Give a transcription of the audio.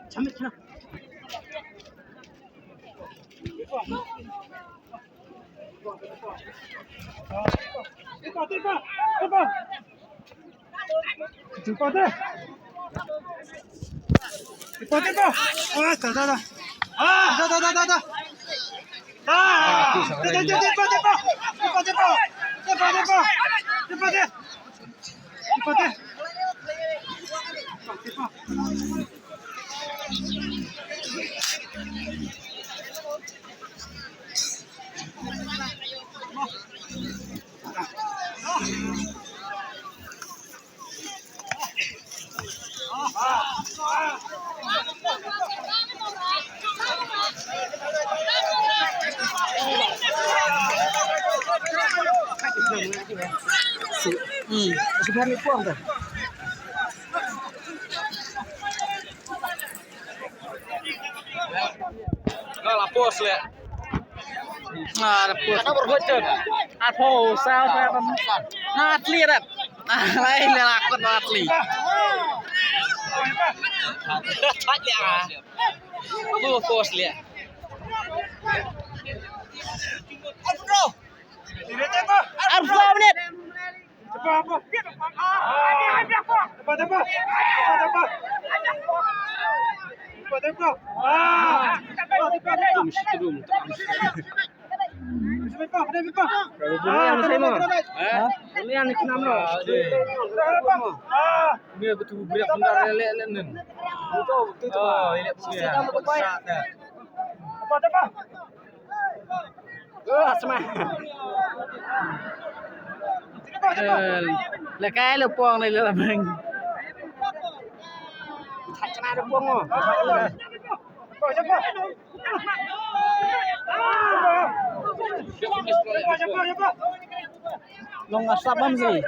참을 쳐. Sebenarnya puang dah. Nggak lapos le. Lapos. Karena bergocek. Atho sao sao kan. Atli rat. Lain le lakon atli. Tak lihat. Aku lapos le. Arfa menit. Ini betul berat bentar lelek nen. Oh, ini besar. Là cái là puang này là mình thay cho ai được puang không? Long asap bam gì?